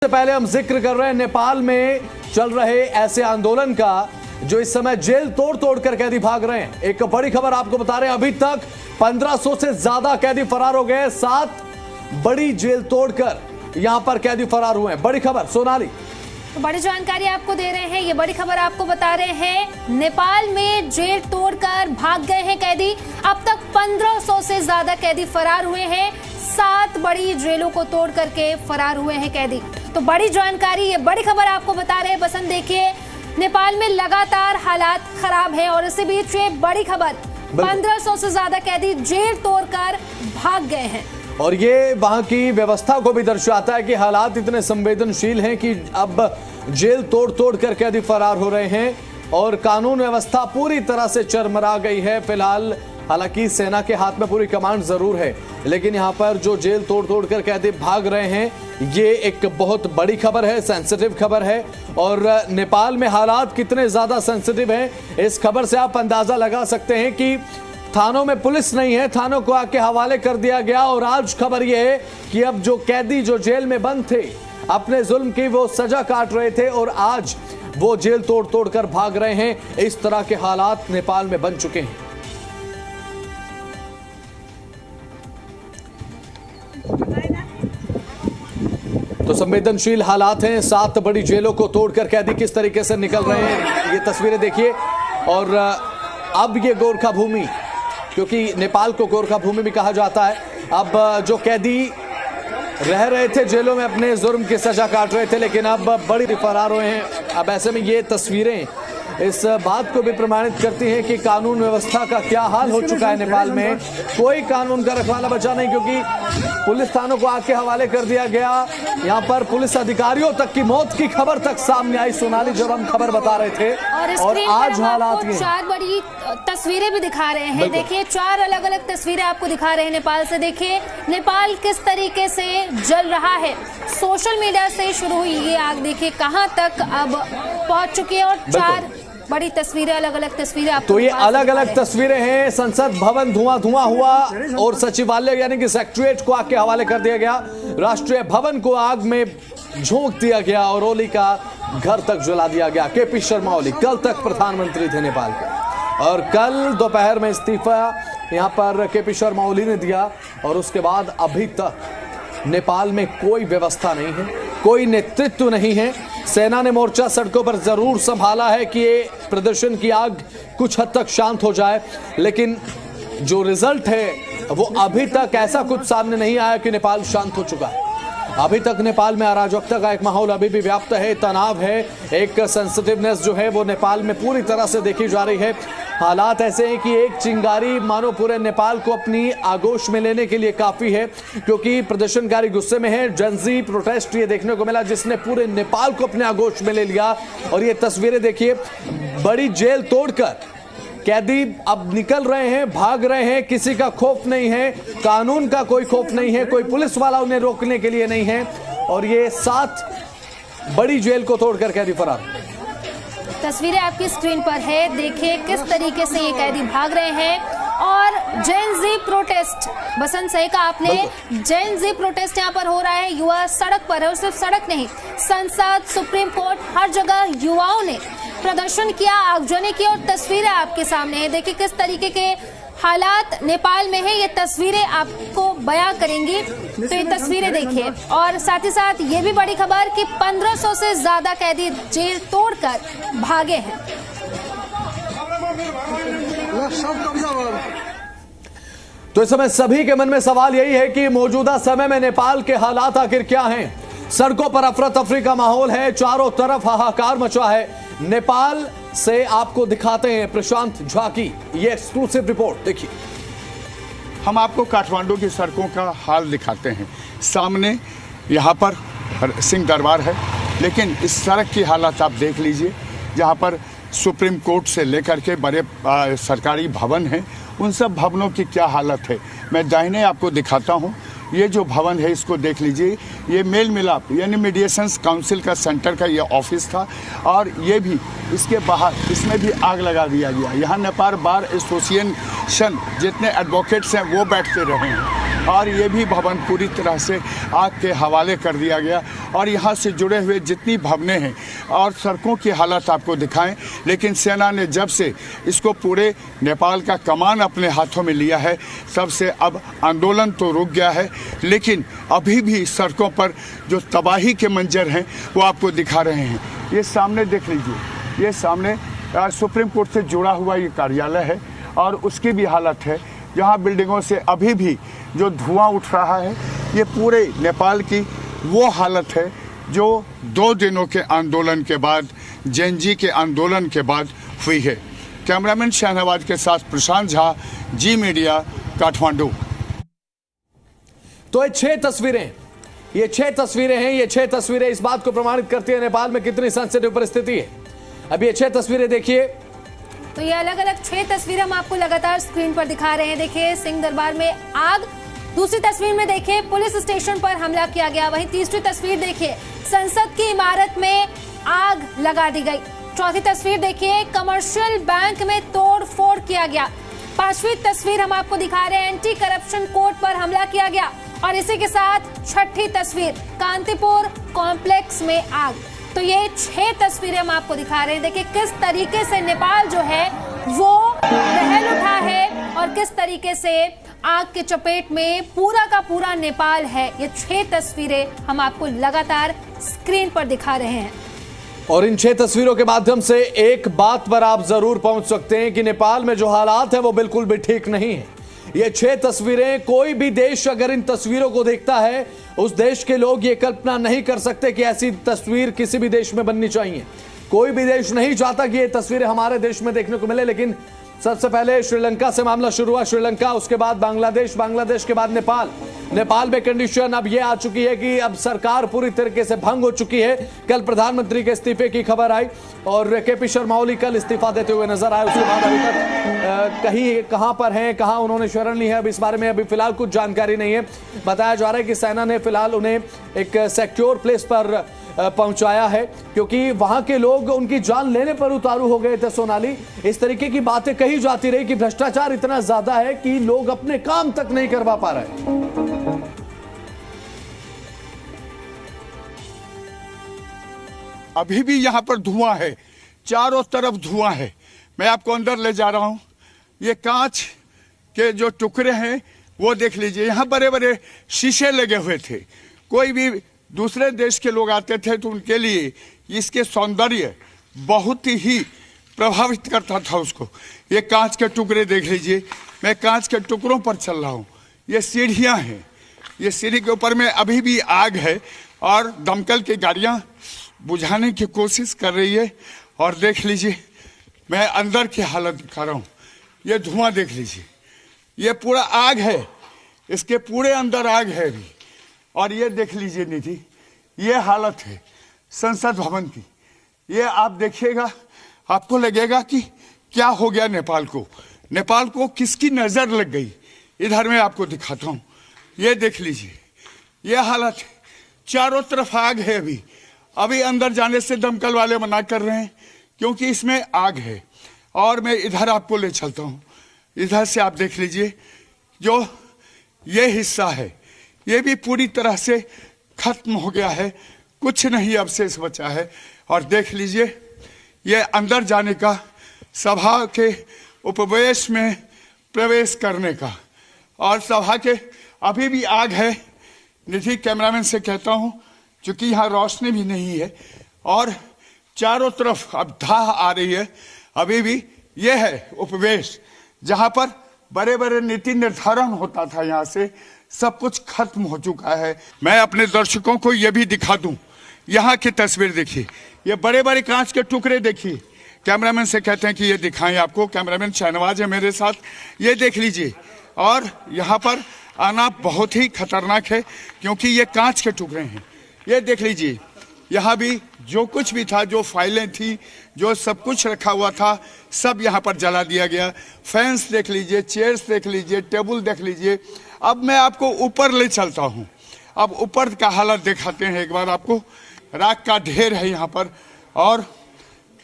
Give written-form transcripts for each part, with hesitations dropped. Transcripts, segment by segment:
सबसे पहले हम जिक्र कर रहे हैं नेपाल में चल रहे ऐसे आंदोलन का जो इस समय जेल तोड़ तोड़ कर कैदी भाग रहे हैं। एक बड़ी खबर आपको बता रहे हैं, अभी तक 1500 से ज्यादा कैदी फरार हो गए। 7 बड़ी जेल तोड़कर यहां पर कैदी फरार हुए हैं। बड़ी खबर सोनाली, तो बड़ी जानकारी आपको दे रहे हैं। ये बड़ी खबर आपको बता रहे हैं, नेपाल में जेल तोड़कर भाग गए हैं कैदी। अब तक 1500 से ज्यादा कैदी फरार हुए हैं। 7 बड़ी जेलों को तोड़ करके फरार हुए हैं कैदी। तो बड़ी जानकारी, ये बड़ी खबर आपको बता रहे हैं। बसंत देखिए, नेपाल में लगातार हालात खराब है और इसी बीच ये बड़ी खबर, 1500 से ज्यादा कैदी जेल तोड़कर भाग गए हैं। और ये वहां की व्यवस्था को भी दर्शाता है कि हालात इतने संवेदनशील हैं कि अब जेल तोड़ तोड़ कर कैदी फरार हो रहे हैं और कानून व्यवस्था पूरी तरह से चरमरा गई है। फिलहाल हालांकि सेना के हाथ में पूरी कमांड जरूर है, लेकिन यहाँ पर जो जेल तोड़ तोड़ कर कैदी भाग रहे हैं, ये एक बहुत बड़ी खबर है, सेंसिटिव खबर है। और नेपाल में हालात कितने ज्यादा सेंसिटिव हैं, इस खबर से आप अंदाजा लगा सकते हैं कि थानों में पुलिस नहीं है, थानों को आके हवाले कर दिया गया। और आज खबर यह है कि अब जो कैदी जो जेल में बंद थे, अपने जुल्म की वो सजा काट रहे थे और आज वो जेल तोड़ तोड़ कर भाग रहे हैं। इस तरह के हालात नेपाल में बन चुके हैं। तो संवेदनशील हालात हैं। 7 बड़ी जेलों को तोड़कर कैदी किस तरीके से निकल रहे हैं, ये तस्वीरें देखिए। और अब ये गोरखा भूमि, क्योंकि नेपाल को गोरखा भूमि भी कहा जाता है, अब जो कैदी रह रहे थे जेलों में, अपने जुर्म की सजा काट रहे थे, लेकिन अब बड़ी फरार हुए हैं। अब ऐसे में ये तस्वीरें इस बात को भी प्रमाणित करती हैं कि कानून व्यवस्था का क्या हाल हो चुका है नेपाल में। कोई कानून का रखवाला बचा नहीं, क्योंकि पुलिस थानों को आके हवाले कर दिया गया। यहाँ पर पुलिस अधिकारियों तक की मौत की खबर तक सामने आई सोनाली, जब हम खबर बता रहे थे। और आज हालात ये 4 बड़ी तस्वीरें भी दिखा रहे हैं। देखिए, 4 अलग अलग तस्वीरें आपको दिखा रहे हैं नेपाल से। देखिए नेपाल किस तरीके से जल रहा है। सोशल मीडिया से शुरू हुई ये आग देखिए कहां तक अब पहुंच चुकी है। और 4 बड़ी तस्वीरें, अलग अलग तस्वीरें आपको। तो ये अलग अलग तस्वीरें हैं। संसद भवन धुआं धुआं हुआ और सचिवालय यानी कि सेक्रेटरीट को आग के हवाले कर दिया गया। राष्ट्रीय भवन को आग में झोंक दिया गया और ओली का घर तक जला दिया गया। केपी शर्मा ओली कल तक प्रधानमंत्री थे नेपाल के, और कल दोपहर में इस्तीफा यहां पर केपी शर्मा ओली ने दिया। और उसके बाद अभी तक नेपाल में कोई व्यवस्था नहीं है, कोई नेतृत्व नहीं है। सेना ने मोर्चा सड़कों पर जरूर संभाला है कि ये प्रदर्शन की आग कुछ हद तक शांत हो जाए, लेकिन जो रिजल्ट है वो अभी तक ऐसा कुछ सामने नहीं आया कि नेपाल शांत हो चुका है। अभी तक नेपाल में अराजकता का एक माहौल अभी भी व्याप्त है, तनाव है, एक सेंसिटिवनेस जो है वो नेपाल में पूरी तरह से देखी जा रही है। हालात ऐसे हैं कि एक चिंगारी मानो पूरे नेपाल को अपनी आगोश में लेने के लिए काफी है, क्योंकि प्रदर्शनकारी गुस्से में है। जनजी प्रोटेस्ट ये देखने को मिला जिसने पूरे नेपाल को अपने आगोश में ले लिया। और ये तस्वीरें देखिए, बड़ी जेल तोड़कर कैदी अब निकल रहे हैं, भाग रहे हैं। किसी का खौफ नहीं है, कानून का कोई खौफ नहीं है, कोई पुलिस वाला उन्हें रोकने के लिए नहीं है। और ये 7 बड़ी जेल को तोड़कर कैदी फरार। तस्वीरें आपकी स्क्रीन पर है, देखिए किस तरीके से ये कैदी भाग रहे हैं। और जेन-जी प्रोटेस्ट, बसंत सही का आपने, जेन-जी प्रोटेस्ट यहाँ पर हो रहा है। युवा सड़क पर है, और सिर्फ सड़क नहीं, संसद, सुप्रीम कोर्ट, हर जगह युवाओं ने प्रदर्शन किया, आगजनी की। और तस्वीरें आपके सामने है, देखिए किस तरीके के हालात नेपाल में है। ये तस्वीरें आपको बयां करेंगी, तो ये तस्वीरें देखिए। और साथ ही साथ ये भी बड़ी खबर कि 1500 से ज्यादा कैदी जेल तोड़कर भागे हैं। तो इस समय सभी के मन में सवाल यही है कि मौजूदा समय में नेपाल के हालात आखिर क्या हैं। सड़कों पर अफरा तफरी का माहौल है, चारों तरफ हाहाकार मचा है। नेपाल से आपको दिखाते हैं प्रशांत झा की ये एक्सक्लूसिव रिपोर्ट, देखिए। हम आपको काठमांडू की सड़कों का हाल दिखाते हैं। सामने यहाँ पर सिंह दरबार है, लेकिन इस सड़क की हालत आप देख लीजिए। जहाँ पर सुप्रीम कोर्ट से लेकर के बड़े सरकारी भवन हैं, उन सब भवनों की क्या हालत है। मैं दाहिने आपको दिखाता हूँ, ये जो भवन है इसको देख लीजिए। ये मेल मिलाप यानी मीडिएशंस काउंसिल का सेंटर का ये ऑफिस था, और ये भी इसके बाहर इसमें भी आग लगा दिया गया। यहाँ नेपाल बार एसोसिएशन जितने एडवोकेट्स हैं वो बैठते रहे हैं। और ये भी भवन पूरी तरह से आग के हवाले कर दिया गया। और यहाँ से जुड़े हुए जितनी भवनें हैं और सड़कों की हालत आपको दिखाएं, लेकिन सेना ने जब से इसको पूरे नेपाल का कमान अपने हाथों में लिया है तब से अब आंदोलन तो रुक गया है, लेकिन अभी भी सड़कों पर जो तबाही के मंजर हैं वो आपको दिखा रहे हैं। ये सामने देख लीजिए, ये सामने सुप्रीम कोर्ट से जुड़ा हुआ ये कार्यालय है और उसकी भी हालत है। यहाँ बिल्डिंगों से अभी भी जो धुआं उठ रहा है, ये पूरे नेपाल की वो हालत है जो 2 दिनों के आंदोलन के बाद, जेएनजी के आंदोलन के बाद हुई है। कैमरामैन शाहनवाज के साथ प्रशांत झा, जी मीडिया, काठमांडू। तो ये 6 तस्वीरें हैं, ये 6 तस्वीरें इस बात को प्रमाणित करती है नेपाल में कितनी सेंसिटिव परिस्थिति है। अब ये 6 तस्वीरें देखिए। तो ये अलग अलग 6 तस्वीरें हम आपको लगातार स्क्रीन पर दिखा रहे हैं। देखिए सिंह दरबार में आग, दूसरी तस्वीर में देखिए पुलिस स्टेशन पर हमला किया गया, वहीं तीसरी तस्वीर देखिए संसद की इमारत में आग लगा दी गई, चौथी तस्वीर देखिए कमर्शियल बैंक में तोड़ फोड़ किया गया, 5वीं तस्वीर हम आपको दिखा रहे हैं एंटी करप्शन कोर्ट पर हमला किया गया, और इसी के साथ 6ठी तस्वीर कांतिपुर कॉम्प्लेक्स में आग। तो ये 6 तस्वीरें हम आपको दिखा रहे हैं। देखिए किस तरीके से नेपाल जो है वो दहल उठा है और किस तरीके से आग के चपेट में पूरा का पूरा नेपाल है। ये 6 तस्वीरें हम आपको लगातार स्क्रीन पर दिखा रहे हैं। और इन 6 तस्वीरों के माध्यम से एक बात पर आप जरूर पहुंच सकते हैं कि नेपाल में जो हालात है वो बिल्कुल भी ठीक नहीं है। ये 6 तस्वीरें, कोई भी देश अगर इन तस्वीरों को देखता है, उस देश के लोग ये कल्पना नहीं कर सकते कि ऐसी तस्वीर किसी भी देश में बननी चाहिए। कोई भी देश नहीं चाहता कि ये तस्वीरें हमारे देश में देखने को मिले, लेकिन सबसे पहले श्रीलंका से मामला शुरू हुआ, श्रीलंका, उसके बाद बांग्लादेश, बांग्लादेश के बाद नेपाल। नेपाल में कंडीशन अब ये आ चुकी है कि अब सरकार पूरी तरीके से भंग हो चुकी है। कल प्रधानमंत्री के इस्तीफे की खबर आई और केपी शर्मा ओली कल इस्तीफा देते हुए नजर आए। उसके बाद अभी तक कहीं कहां पर हैं, कहां उन्होंने शरण ली है, अब इस बारे में अभी फिलहाल कुछ जानकारी नहीं है। बताया जा रहा है कि सेना ने फिलहाल उन्हें एक सिक्योर प्लेस पर पहुंचाया है, क्योंकि वहां के लोग उनकी जान लेने पर उतारू हो गए थे। सोनाली, इस तरीके की बातें कही जाती रही कि भ्रष्टाचार इतना ज्यादा है कि लोग अपने काम तक नहीं करवा पा रहे। अभी भी यहाँ पर धुआं है, चारों तरफ धुआं है। मैं आपको अंदर ले जा रहा हूं। ये कांच के जो टुकड़े हैं वो देख लीजिए, यहाँ बड़े बड़े शीशे लगे हुए थे। कोई भी दूसरे देश के लोग आते थे तो उनके लिए इसके सौंदर्य बहुत ही प्रभावित करता था उसको। ये कांच के टुकड़े देख लीजिए, मैं कांच के टुकड़ों पर चल रहा हूँ। ये सीढ़ियाँ हैं, ये सीढ़ी के ऊपर में अभी भी आग है और दमकल की गाड़ियाँ बुझाने की कोशिश कर रही है। और देख लीजिए, मैं अंदर की हालत दिखा रहा हूँ। ये धुआं देख लीजिए, ये पूरा आग है, इसके पूरे अंदर आग है अभी। और ये देख लीजिए निधि, ये हालत है संसद भवन की। ये आप देखिएगा, आपको लगेगा कि क्या हो गया नेपाल को, नेपाल को किसकी नजर लग गई। इधर मैं आपको दिखाता हूँ, ये देख लीजिए, ये हालत है, चारों तरफ आग है। अभी अंदर जाने से दमकल वाले मना कर रहे हैं क्योंकि इसमें आग है। और मैं इधर आपको ले चलता हूँ, इधर से आप देख लीजिए, जो ये हिस्सा है ये भी पूरी तरह से खत्म हो गया है, कुछ नहीं अवशेष बचा है। और देख लीजिए, ये अंदर जाने का, सभा के उपवेश में प्रवेश करने का, और सभा के अभी भी आग है। निधि, कैमरामैन से कहता हूँ, चूंकि यहाँ रोशनी भी नहीं है और चारों तरफ अब धाह आ रही है, अभी भी ये है उपवेश जहाँ पर बड़े बड़े नीति निर्धारण होता था। यहाँ से सब कुछ खत्म हो चुका है। मैं अपने दर्शकों को ये भी दिखा दूं, यहाँ की तस्वीर देखिए, ये बड़े बड़े कांच के टुकड़े देखिए। कैमरामैन से कहते हैं कि ये दिखाएं आपको, कैमरामैन शाहनवाज है मेरे साथ, ये देख लीजिए। और यहाँ पर आना बहुत ही खतरनाक है क्योंकि ये कांच के टुकड़े हैं। ये देख लीजिए, यहाँ भी जो कुछ भी था, जो फाइलें थी, जो सब कुछ रखा हुआ था, सब यहाँ पर जला दिया गया। फैंस देख लीजिए, चेयर्स देख लीजिए, टेबल देख लीजिए। अब मैं आपको ऊपर ले चलता हूँ, अब ऊपर का हालत दिखाते हैं एक बार आपको। राख का ढेर है यहाँ पर। और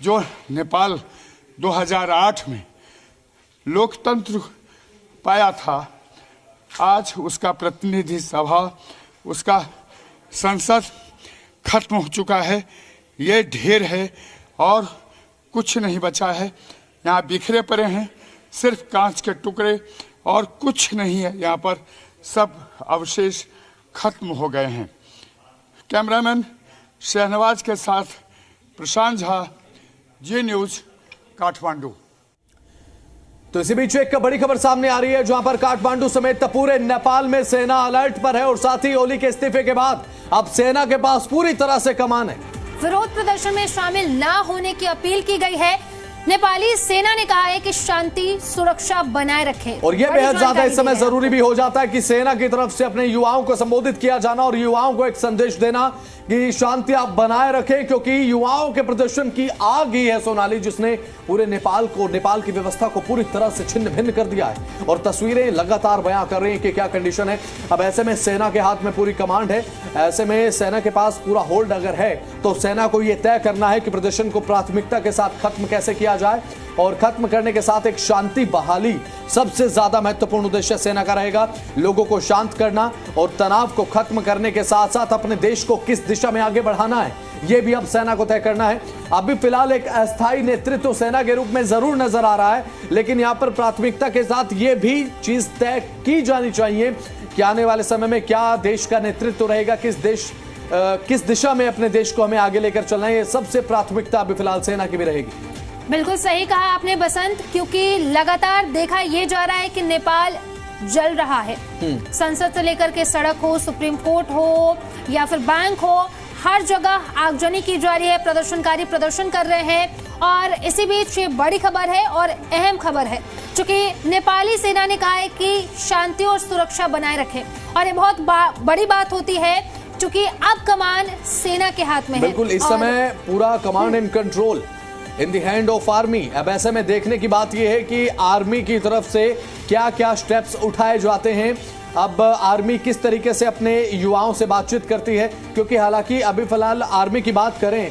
जो नेपाल 2008 में लोकतंत्र पाया था, आज उसका प्रतिनिधि सभा, उसका संसद खत्म हो चुका है। ये ढेर है और कुछ नहीं बचा है। यहाँ बिखरे पड़े हैं सिर्फ कांच के टुकड़े और कुछ नहीं है। यहाँ पर सब अवशेष खत्म हो गए हैं। कैमरामैन शहनवाज के साथ प्रशांत झा, जी न्यूज, काठमांडू। तो इसी बीच एक बड़ी खबर सामने आ रही है, जहां पर काठमांडू समेत पूरे नेपाल में सेना अलर्ट पर है और साथ ही ओली के इस्तीफे के बाद अब सेना के पास पूरी तरह से कमान है। विरोध प्रदर्शन में शामिल ना होने की अपील की गई है। नेपाली सेना ने कहा है कि शांति सुरक्षा बनाए रखें। और यह बेहद ज्यादा इस समय जरूरी भी हो जाता है कि सेना की तरफ से अपने युवाओं को संबोधित किया जाना और युवाओं को एक संदेश देना कि शांति आप बनाए रखें, क्योंकि युवाओं के प्रदर्शन की आग ही है सोनाली, जिसने पूरे नेपाल की व्यवस्था को पूरी तरह से छिन्न भिन्न कर दिया है। और तस्वीरें लगातार बयां कर रही हैं कि क्या कंडीशन है। अब ऐसे में सेना के हाथ में पूरी कमांड है। ऐसे में सेना के पास पूरा होल्ड अगर है तो सेना को यह तय करना है कि प्रदर्शन को प्राथमिकता के साथ खत्म कैसे किया जाए, और खत्म करने के साथ एक शांति बहाली सबसे ज्यादा महत्वपूर्ण उद्देश्य सेना का रहेगा। लोगों को शांत करना और तनाव को खत्म करने के साथ साथ अपने देश को किस दिशा में आगे बढ़ाना है, यह भी अब सेना को तय करना है। अभी फिलहाल एक अस्थायी नेतृत्व सेना के रूप में जरूर नजर आ रहा है, लेकिन यहां पर प्राथमिकता के साथ यह भी चीज तय की जानी चाहिए कि आने वाले समय में क्या देश का नेतृत्व रहेगा, किस दिशा में अपने देश को हमें आगे लेकर चलना है। यह सबसे प्राथमिकता अभी फिलहाल सेना की भी रहेगी। बिल्कुल सही कहा आपने बसंत, क्योंकि लगातार देखा यह जा रहा है कि नेपाल जल रहा है। संसद से लेकर के सड़क हो, सुप्रीम कोर्ट हो या फिर बैंक हो, हर जगह आगजनी की जा रही है। प्रदर्शनकारी प्रदर्शन कर रहे हैं और इसी बीच ये बड़ी खबर है और अहम खबर है, क्योंकि नेपाली सेना ने कहा है कि शांति और सुरक्षा बनाए रखें। और ये बहुत बड़ी बात होती है, क्योंकि अब कमान सेना के हाथ में है। बिल्कुल, इस समय पूरा command and control in the hand of army. अब ऐसे में देखने की बात यह है कि आर्मी की तरफ से क्या क्या स्टेप्स उठाए जाते हैं। अब आर्मी किस तरीके से अपने युवाओं से बातचीत करती है, क्योंकि हालांकि अभी फिलहाल आर्मी की बात करें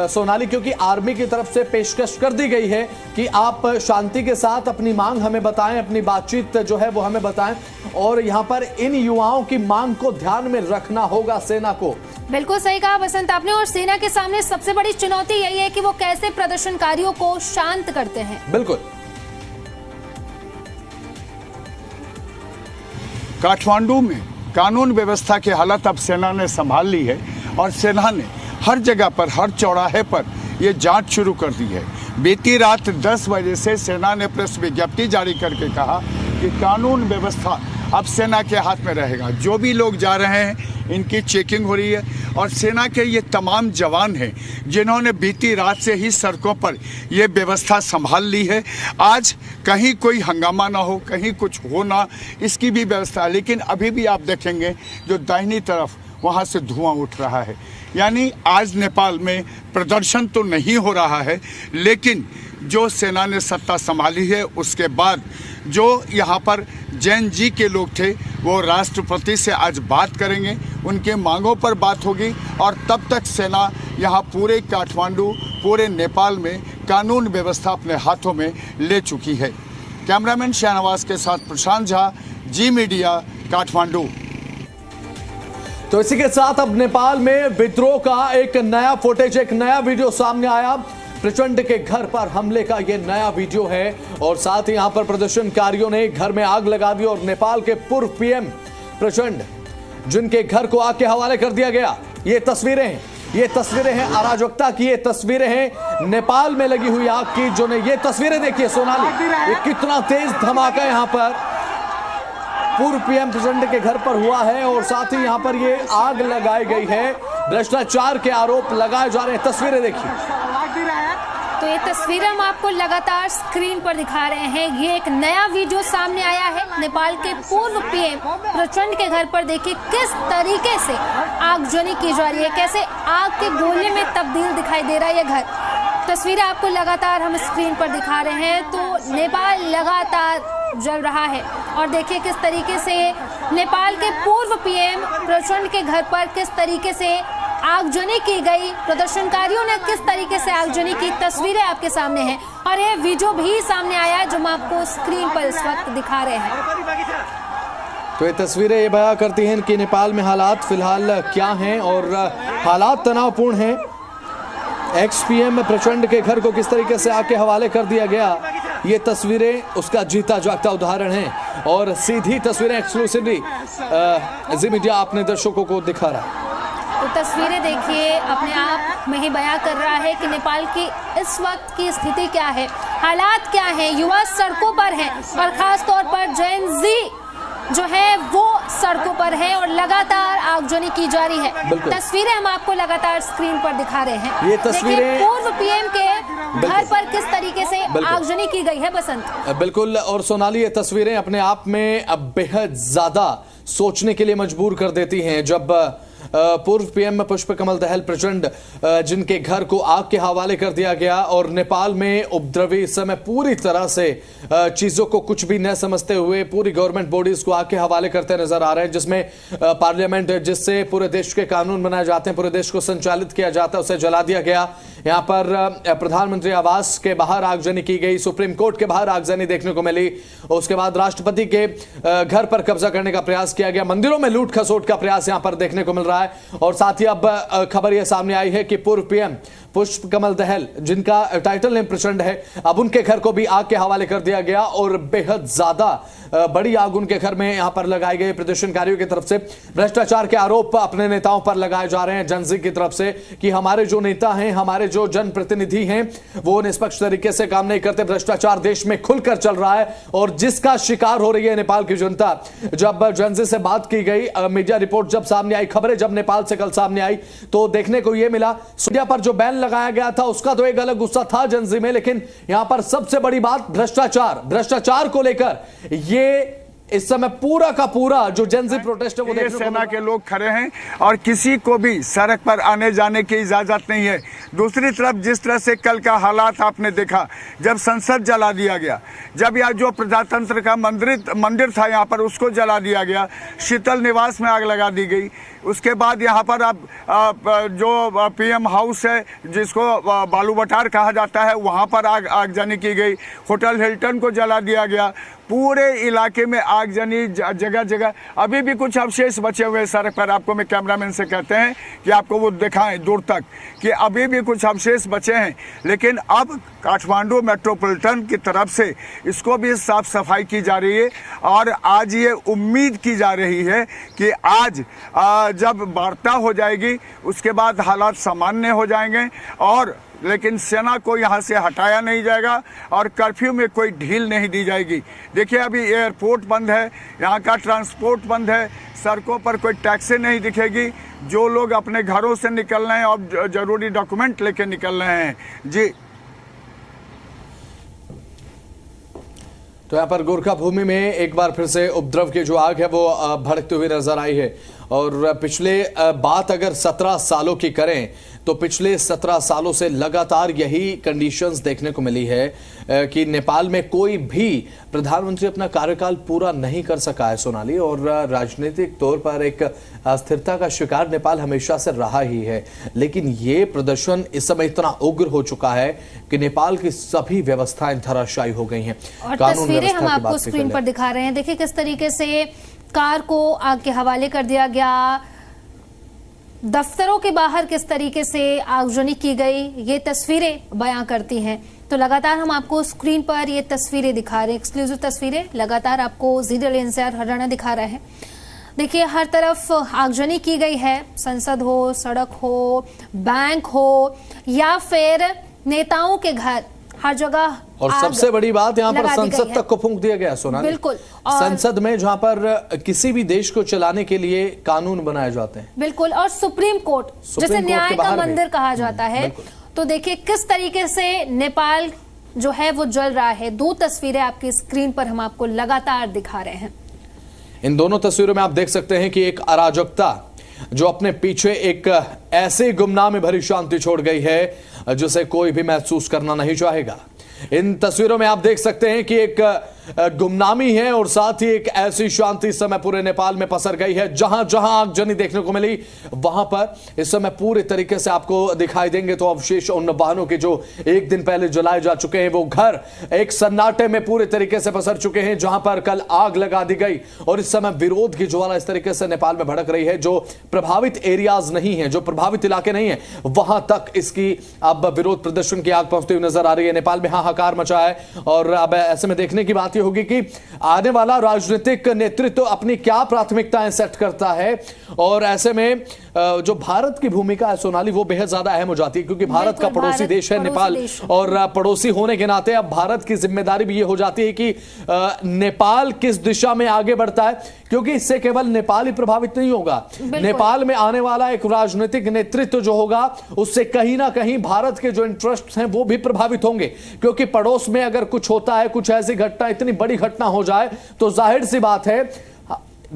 सोनाली, क्योंकि आर्मी की तरफ से पेशकश कर दी गई है कि आप शांति के साथ अपनी मांग हमें बताएं, अपनी बातचीत जो है वो हमें बताएं, और यहां पर इन युवाओं की मांग को ध्यान में रखना होगा सेना को। बिल्कुल सही कहा बसंत आपने, और सेना के सामने सबसे बड़ी चुनौती यही है कि वो कैसे प्रदर्शनकारियों को शांत करते हैं। बिल्कुल, काठमांडू में कानून व्यवस्था की हालत अब सेना ने संभाल ली है और सेना ने हर जगह पर, हर चौराहे पर ये जांच शुरू कर दी है। बीती रात 10 बजे से सेना ने प्रेस विज्ञप्ति जारी करके कहा कि कानून व्यवस्था अब सेना के हाथ में रहेगा। जो भी लोग जा रहे हैं इनकी चेकिंग हो रही है और सेना के ये तमाम जवान हैं जिन्होंने बीती रात से ही सड़कों पर ये व्यवस्था संभाल ली है। आज कहीं कोई हंगामा ना हो, कहीं कुछ हो ना, इसकी भी व्यवस्था है। लेकिन अभी भी आप देखेंगे जो दाहिनी तरफ वहाँ से धुआं उठ रहा है। यानी आज नेपाल में प्रदर्शन तो नहीं हो रहा है, लेकिन जो सेना ने सत्ता संभाली है उसके बाद जो यहाँ पर जैन जी के लोग थे वो राष्ट्रपति से आज बात करेंगे, उनके मांगों पर बात होगी और तब तक सेना यहाँ पूरे काठमांडू, पूरे नेपाल में कानून व्यवस्था अपने हाथों में ले चुकी है। कैमरामैन शहनवाज के साथ प्रशांत झा, जी मीडिया, काठमांडू। तो इसी के साथ अब नेपाल में विद्रोह का एक नया फुटेज, एक नया वीडियो सामने आया। प्रचंड के घर पर हमले का यह नया वीडियो है और साथ ही यहां पर प्रदर्शनकारियों ने घर में आग लगा दी और नेपाल के पूर्व पीएम प्रचंड, जिनके घर को आग के हवाले कर दिया गया। ये तस्वीरें हैं अराजकता की, ये तस्वीरें हैं नेपाल में लगी हुई आग की। जो ने ये तस्वीरें देखिए सोनाली, ये कितना तेज धमाका यहां पर पूर्व पीएम प्रचंड के घर पर हुआ है और साथ ही यहां पर ये आग लगाई गई है। भ्रष्टाचार के आरोप लगाए जा रहे हैं। तस्वीरें देखिए। तो ये तस्वीरें हम आपको लगातार स्क्रीन पर दिखा रहे हैं। ये एक नया वीडियो सामने आया है नेपाल के पूर्व पीएम प्रचंड के घर पर। देखिए किस तरीके से आगजनी की जा रही है, कैसे आग के गोले में तब्दील दिखाई दे रहा है ये घर। तस्वीरें आपको लगातार हम स्क्रीन पर दिखा रहे हैं। तो नेपाल लगातार जल रहा है और देखिए किस तरीके से नेपाल के पूर्व पीएम प्रचंड के घर पर किस तरीके से आगजनी की गई, प्रदर्शनकारियों ने किस तरीके से आगजनी की। तस्वीरें आपके सामने हैं और ये वीडियो भी सामने आया है जो हम आपको स्क्रीन पर इस वक्त दिखा रहे हैं। तो ये तस्वीरें ये बयां करती हैं कि नेपाल में हालात फिलहाल क्या हैं और हालात तनावपूर्ण हैं। एक्स पीएम प्रचंड के घर को किस तरीके से आके हवाले कर दिया गया, ये तस्वीरें उसका जीता जागता उदाहरण हैं और सीधी तस्वीरें एक्सक्लूसिवली जी मीडिया अपने दर्शकों को दिखा रहा है। तो तस्वीरें देखिए अपने आप में ही बयां कर रहा है कि नेपाल की इस वक्त की स्थिति क्या है, हालात क्या है। युवा सड़कों पर हैं और खास तौर पर जेन जी जो है वो सड़कों पर है और लगातार आगजनी की जा रही है। तस्वीरें हम आपको लगातार स्क्रीन पर दिखा रहे हैं। ये तस्वीरें पूर्व पीएम के घर पर किस तरीके से आगजनी की गई है बसंत। बिल्कुल। और सोनाली, ये तस्वीरें अपने आप में अब बेहद ज्यादा सोचने के लिए मजबूर कर देती हैं। जब पूर्व पीएम पुष्पकमल दहल प्रचंड जिनके घर को आग के हवाले कर दिया गया और नेपाल में उपद्रवी इस समय पूरी तरह से चीजों को कुछ भी न समझते हुए पूरी गवर्नमेंट बॉडीज को आग के हवाले करते नजर आ रहे हैं, जिसमें पार्लियामेंट जिससे पूरे देश के कानून बनाए जाते हैं, पूरे देश को संचालित किया जाता है, उसे जला दिया गया। यहाँ पर प्रधानमंत्री आवास के बाहर आगजनी की गई, सुप्रीम कोर्ट के बाहर आगजनी देखने को मिली, उसके बाद राष्ट्रपति के घर पर कब्जा करने का प्रयास किया गया, मंदिरों में लूट खसोट का प्रयास यहाँ पर देखने को मिल रहा है। और साथ ही अब खबर यह सामने आई है कि पूर्व पीएम पुष्पकमल दहल जिनका टाइटल नेम प्रचंड है, अब उनके घर को भी आग के हवाले कर दिया गया और बेहद ज्यादा बड़ी आग उनके घर में यहां पर लगाई गई। प्रदर्शनकारियों की तरफ से भ्रष्टाचार के आरोप अपने नेताओं पर लगाए जा रहे हैं, जनजी की तरफ से, कि हमारे जो नेता हैं, हमारे जो जनप्रतिनिधि हैं, वो निष्पक्ष तरीके से काम नहीं करते, भ्रष्टाचार देश में खुलकर चल रहा है और जिसका शिकार हो रही है नेपाल की जनता। जब जनजी से बात की गई, मीडिया रिपोर्ट जब सामने आई, खबरें जब नेपाल से कल सामने आई, तो देखने को यह मिला मीडिया पर जो बैन लगाया गया था उसका तो एक अलग गुस्सा था जनजी में, लेकिन यहां पर सबसे बड़ी बात भ्रष्टाचार को लेकर ये इस समय पूरा का पूरा जो जनजी प्रोटेस्ट है वो देखने को सेना के लोग खड़े हैं और किसी को भी सड़क पर आने जाने की इजाजत नहीं है। दूसरी तरफ जिस तरह से कल का हालात आपने देखा, जब संसद जला दिया गया, जब यह जो प्रजातंत्र का मंदिर था यहाँ पर उसको जला दिया गया, शीतल निवास में आग लगा दी गई, उसके बाद यहाँ पर अब जो पीएम हाउस है जिसको बालूबटार कहा जाता है वहाँ पर आगजनी की गई, होटल हिल्टन को जला दिया गया, पूरे इलाके में आगजनी जगह जगह। अभी भी कुछ अवशेष बचे हुए सड़क पर, आपको मैं कैमरामैन से कहते हैं कि आपको वो दिखाएं दूर तक कि अभी भी कुछ अवशेष बचे हैं, लेकिन अब काठमांडू मेट्रोपॉलिटन की तरफ से इसको भी साफ सफाई की जा रही है और आज ये उम्मीद की जा रही है कि आज जब वार्ता हो जाएगी उसके बाद हालात सामान्य हो जाएंगे और लेकिन सेना को यहाँ से हटाया नहीं जाएगा और कर्फ्यू में कोई ढील नहीं दी जाएगी। देखिए अभी एयरपोर्ट बंद है, यहाँ का ट्रांसपोर्ट बंद है, सड़कों पर कोई टैक्सी नहीं दिखेगी, जो लोग अपने घरों से निकल रहे हैं और जरूरी डॉक्यूमेंट लेके निकल रहे हैं। जी, तो यहाँ पर गोरखा भूमि में एक बार फिर से उपद्रव की जो आग है वो भड़कते हुए नजर आई है और पिछले बात अगर 17 सालों की करें तो पिछले 17 सालों से लगातार यही कंडीशंस देखने को मिली है कि नेपाल में कोई भी प्रधानमंत्री अपना कार्यकाल पूरा नहीं कर सका है सोनाली, और राजनीतिक तौर पर एक अस्थिरता का शिकार नेपाल हमेशा से रहा ही है। लेकिन ये प्रदर्शन इस समय इतना उग्र हो चुका है कि नेपाल की सभी व्यवस्थाएं धराशायी हो गई हैं। और तस्वीरें हम आपको स्क्रीन पर दिखा रहे हैं, देखिए किस तरीके से कार को आग के हवाले कर दिया गया, दफ्तरों के बाहर किस तरीके से आगजनी की गई, ये तस्वीरें बयां करती हैं। तो लगातार हम आपको स्क्रीन पर ये तस्वीरें दिखा रहे हैं, एक्सक्लूसिव तस्वीरें लगातार आपको जीडीएल एनसीआर हरियाणा दिखा रहे हैं। देखिए हर तरफ आगजनी की गई है, संसद हो, सड़क हो, बैंक हो या फिर नेताओं के घर, हर जगह। और सबसे बड़ी बात यहाँ पर संसद तक को फूंक दिया गया सोना। बिल्कुल, संसद में जहाँ पर किसी भी देश को चलाने के लिए कानून बनाए जाते हैं। बिल्कुल, और सुप्रीम कोर्ट जिसे न्याय का मंदिर कहा जाता है। तो देखिए किस तरीके से नेपाल जो है वो जल रहा है। दो तस्वीरें आपकी स्क्रीन पर हम आपको लगातार दिखा रहे हैं। इन दोनों तस्वीरों में आप देख सकते हैं कि एक अराजकता जो अपने पीछे एक ऐसे गुमनामी भरी शांति छोड़ गई है जिसे कोई भी महसूस करना नहीं चाहेगा। इन तस्वीरों में आप देख सकते हैं कि एक गुमनामी है और साथ ही एक ऐसी शांति इस समय पूरे नेपाल में पसर गई है। जहां जहां आगजनी देखने को मिली वहां पर इस समय पूरे तरीके से आपको दिखाई देंगे तो अवशेष उन वाहनों के जो एक दिन पहले जलाए जा चुके हैं, वो घर एक सन्नाटे में पूरे तरीके से पसर चुके हैं, जहां पर कल आग लगा दी गई। और इस समय विरोध की ज्वाला इस तरीके से नेपाल में भड़क रही है। जो प्रभावित एरियाज नहीं है, जो प्रभावित इलाके नहीं है, वहां तक इसकी अब विरोध प्रदर्शन की आग पहुंचती हुई नजर आ रही है। नेपाल में हाहाकार मचा है और अब ऐसे में देखने की बात यह होगी कि आने वाला राजनीतिक नेतृत्व अपनी क्या प्राथमिकताएं सेट करता है। और ऐसे में जो भारत की भूमिका है सोनाली, वो बेहद ज्यादा अहम हो जाती है, क्योंकि भारत का पड़ोसी देश है नेपाल, और पड़ोसी होने के नाते अब भारत की जिम्मेदारी भी ये हो जाती है कि नेपाल किस दिशा में आगे बढ़ता है, क्योंकि इससे केवल नेपाल ही प्रभावित नहीं होगा। नेपाल में आने वाला एक राजनीतिक नेतृत्व जो होगा, उससे कहीं ना कहीं भारत के जो इंटरेस्ट हैं वो भी प्रभावित होंगे, क्योंकि पड़ोस में अगर कुछ होता है, कुछ ऐसी घटना, इतनी बड़ी घटना हो जाए, तो जाहिर सी बात है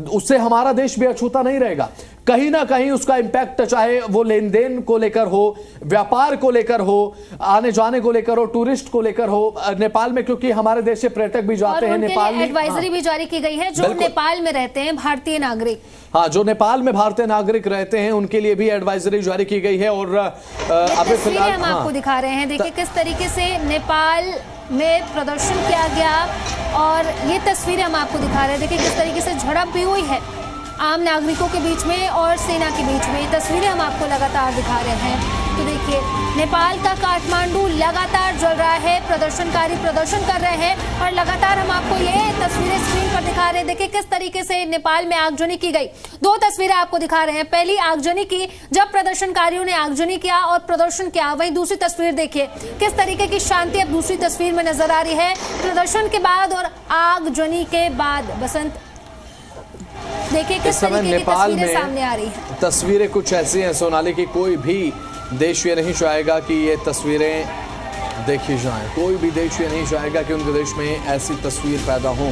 उससे हमारा देश भी अछूता नहीं रहेगा। कहीं ना कहीं उसका इंपैक्ट, चाहे वो लेन देन को लेकर हो, व्यापार को लेकर हो, आने जाने को लेकर हो, टूरिस्ट को लेकर हो नेपाल में, क्योंकि हमारे देश से पर्यटक भी जाते हैं नेपाल में। एडवाइजरी भी जारी की गई है जो नेपाल में रहते हैं भारतीय नागरिक। हाँ, जो नेपाल में भारतीय नागरिक रहते हैं उनके लिए भी एडवाइजरी जारी की गई है। और अभी फिलहाल हम आपको दिखा रहे हैं, देखिए किस तरीके से नेपाल में प्रदर्शन किया गया, और ये तस्वीरें हम आपको दिखा रहे हैं। देखिए किस तरीके से झड़प भी हुई है आम नागरिकों के बीच में और सेना के बीच में। ये तस्वीरें हम आपको लगातार दिखा रहे हैं। तो देखिए नेपाल का काठमांडू लगातार जल रहा है, प्रदर्शनकारी प्रदर्शन कर रहे हैं, और लगातार हम आपको ये तस्वीरें स्क्रीन पर दिखा रहे हैं। देखिए किस तरीके से नेपाल में आगजनी की गई। दो तस्वीरें आपको दिखा रहे हैं। पहली आगजनी की, जब प्रदर्शनकारियों ने आगजनी किया और प्रदर्शन किया, वहीं दूसरी तस्वीर देखिए किस तरीके की शांति अब दूसरी तस्वीर में नजर आ रही है, प्रदर्शन के बाद और आगजनी के बाद। बसंत, देखिए किस तरीके की तस्वीरें सामने आ रही है। तस्वीरें कुछ ऐसी हैं सोनाली की कोई भी देश ये नहीं चाहेगा कि ये तस्वीरें देखी जाएं। कोई भी देश ये नहीं चाहेगा कि उनके देश में ऐसी तस्वीर पैदा हो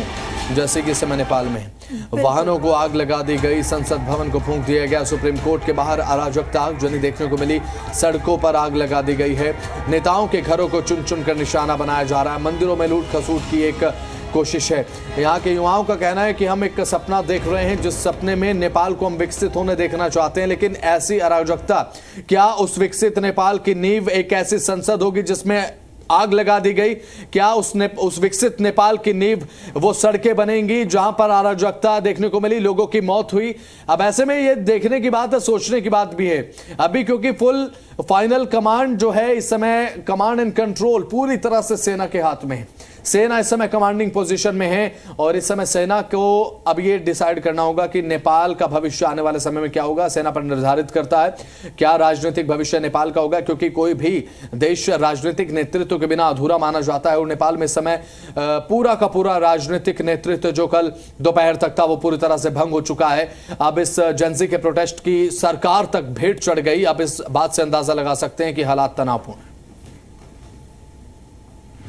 जैसे कि इस समय नेपाल में। वाहनों को आग लगा दी गई, संसद भवन को फूंक दिया गया, सुप्रीम कोर्ट के बाहर अराजकता आगजनी देखने को मिली, सड़कों पर आग लगा दी गई है, नेताओं के घरों को चुन चुन कर निशाना बनाया जा रहा है, मंदिरों में लूट खसूट की एक कोशिश है। यहाँ के युवाओं का कहना है कि हम एक सपना देख रहे हैं, जिस सपने में नेपाल को हम विकसित होने देखना चाहते हैं, लेकिन ऐसी अराजकता, क्या उस विकसित नेपाल की नींव एक ऐसी संसद होगी जिसमें आग लगा दी गई? क्या उस विकसित नेपाल की नींव वो सड़कें बनेंगी जहां पर अराजकता देखने को मिली, लोगों की मौत हुई? अब ऐसे में ये देखने की बात है, सोचने की बात भी है अभी, क्योंकि फुल फाइनल कमांड जो है इस समय, कमांड एंड कंट्रोल पूरी तरह से सेना के हाथ में है। सेना इस समय कमांडिंग पोजीशन में है और इस समय सेना को अब ये डिसाइड करना होगा कि नेपाल का भविष्य आने वाले समय में क्या होगा। सेना पर निर्धारित करता है क्या राजनीतिक भविष्य नेपाल का होगा, क्योंकि कोई भी देश राजनीतिक नेतृत्व के बिना अधूरा माना जाता है। और नेपाल में इस समय पूरा का पूरा राजनीतिक नेतृत्व जो कल दोपहर तक था वो पूरी तरह से भंग हो चुका है। अब इस जेंजी के प्रोटेस्ट की सरकार तक भेंट चढ़ गई। अब इस बात से अंदाजा लगा सकते हैं कि हालात तनावपूर्ण।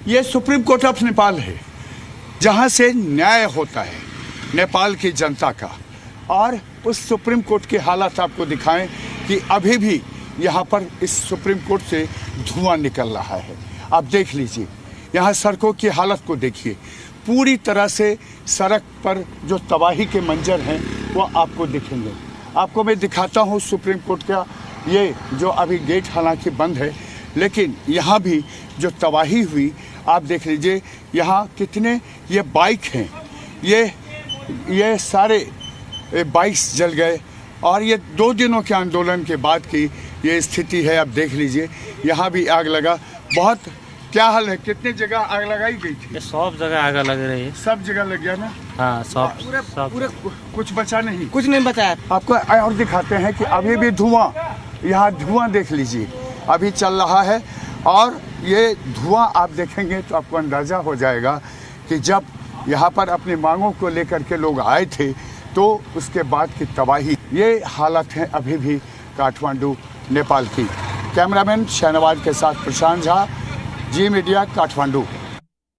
ये सुप्रीम कोर्ट ऑफ नेपाल है, जहां से न्याय होता है नेपाल की जनता का। और उस सुप्रीम कोर्ट के हालात आपको दिखाएं कि अभी भी यहां पर इस सुप्रीम कोर्ट से धुआं निकल रहा है। आप देख लीजिए, यहां सड़कों की हालत को देखिए, पूरी तरह से सड़क पर जो तबाही के मंजर हैं वो आपको दिखेंगे। आपको मैं दिखाता हूं सुप्रीम कोर्ट का ये जो अभी गेट हालांकि बंद है, लेकिन यहाँ भी जो तबाही हुई आप देख लीजिए। यहाँ कितने ये बाइक हैं, ये सारे बाइक्स जल गए, और ये 2 दिनों के आंदोलन के बाद की ये स्थिति है। आप देख लीजिए, यहाँ भी आग लगा। बहुत क्या हाल है, कितने जगह आग लगाई गई थी? सब जगह आग लग रही है। सब जगह लग गया ना? हाँ, सब पूरे कुछ बचा नहीं? कुछ नहीं बचा है। आपको और दिखाते हैं कि अभी भी धुआं, यहाँ धुआं देख लीजिए अभी चल रहा है। और ये धुआं आप देखेंगे तो आपको अंदाज़ा हो जाएगा कि जब यहाँ पर अपनी मांगों को लेकर के लोग आए थे तो उसके बाद की तबाही। ये हालत है अभी भी काठमांडू नेपाल की। कैमरामैन शहनवाज के साथ प्रशांत झा, जी मीडिया, काठमांडू।